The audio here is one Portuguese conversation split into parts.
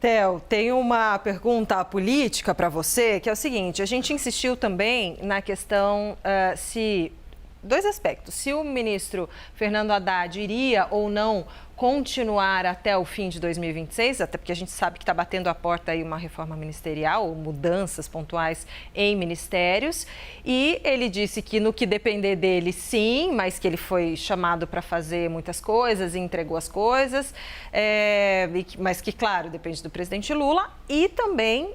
Theo, tem uma pergunta política para você, que é o seguinte: a gente insistiu também na questão se dois aspectos. Se o ministro Fernando Haddad iria ou não continuar até o fim de 2026, até porque a gente sabe que está batendo a porta aí uma reforma ministerial, ou mudanças pontuais em ministérios. E ele disse que no que depender dele, sim, mas que ele foi chamado para fazer muitas coisas e entregou as coisas, mas que, claro, depende do presidente Lula. E também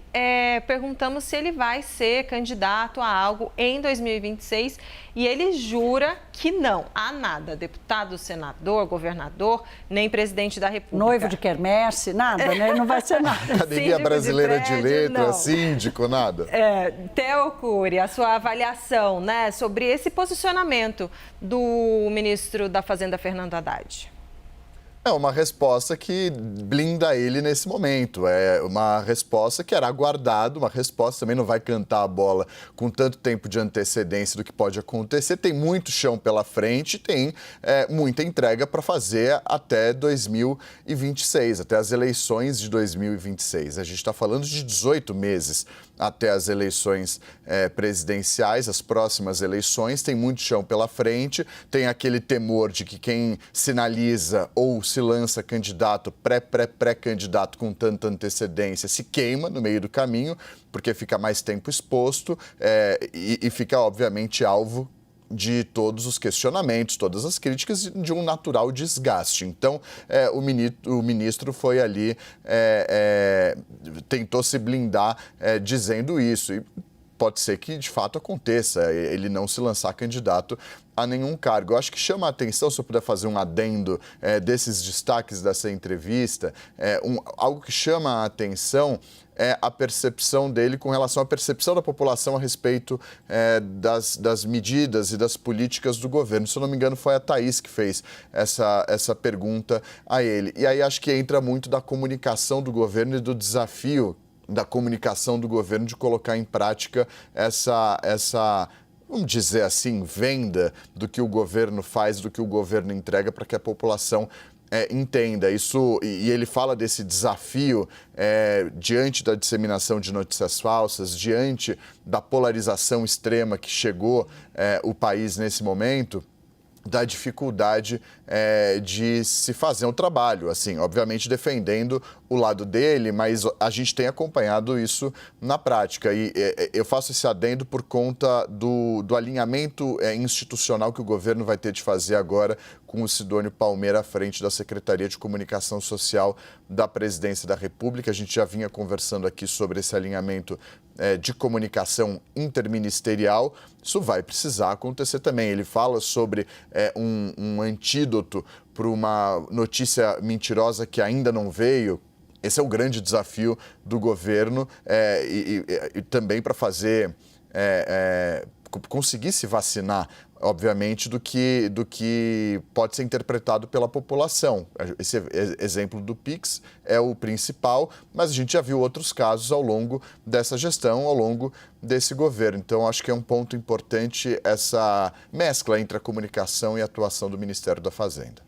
perguntamos se ele vai ser candidato a algo em 2026 e ele jura que não, há nada, deputado, senador, governador, nem presidente da República. Noivo de quermesse, nada, né? Não vai ser nada. Academia Brasileira de Letras, síndico, nada. Theo Cury, a sua avaliação, né, sobre esse posicionamento do ministro da Fazenda, Fernando Haddad. É uma resposta que blinda ele nesse momento. É uma resposta que era aguardada, uma resposta também não vai cantar a bola com tanto tempo de antecedência do que pode acontecer. Tem muito chão pela frente, tem muita entrega para fazer até 2026, até as eleições de 2026. A gente está falando de 18 meses até as eleições presidenciais, as próximas eleições. Tem muito chão pela frente, tem aquele temor de que quem sinaliza ou se lança candidato, pré-candidato com tanta antecedência, se queima no meio do caminho, porque fica mais tempo exposto e fica, obviamente, alvo de todos os questionamentos, todas as críticas, de um natural desgaste. Então, o ministro foi ali, tentou se blindar dizendo isso. E pode ser que, de fato, aconteça, ele não se lançar candidato a nenhum cargo. Eu acho que chama a atenção, se eu puder fazer um adendo desses destaques dessa entrevista, algo que chama a atenção é a percepção dele com relação à percepção da população a respeito das medidas e das políticas do governo. Se eu não me engano, foi a Thaís que fez essa pergunta a ele. E aí acho que entra muito da comunicação do governo e do desafio da comunicação do governo de colocar em prática essa vamos dizer assim, venda do que o governo faz, do que o governo entrega, para que a população entenda isso. E ele fala desse desafio diante da disseminação de notícias falsas, diante da polarização extrema que chegou o país nesse momento, da dificuldade de se fazer um trabalho, assim, obviamente defendendo o lado dele, mas a gente tem acompanhado isso na prática. E eu faço esse adendo por conta do alinhamento institucional que o governo vai ter de fazer agora com o Sidônio Palmeira à frente da Secretaria de Comunicação Social da Presidência da República. A gente já vinha conversando aqui sobre esse alinhamento de comunicação interministerial. Isso vai precisar acontecer também. Ele fala sobre um antídoto para uma notícia mentirosa que ainda não veio. Esse é o grande desafio do governo e também para fazer, conseguir se vacinar, obviamente, do que pode ser interpretado pela população. Esse exemplo do Pix é o principal, mas a gente já viu outros casos ao longo dessa gestão, ao longo desse governo. Então, acho que é um ponto importante essa mescla entre a comunicação e a atuação do Ministério da Fazenda.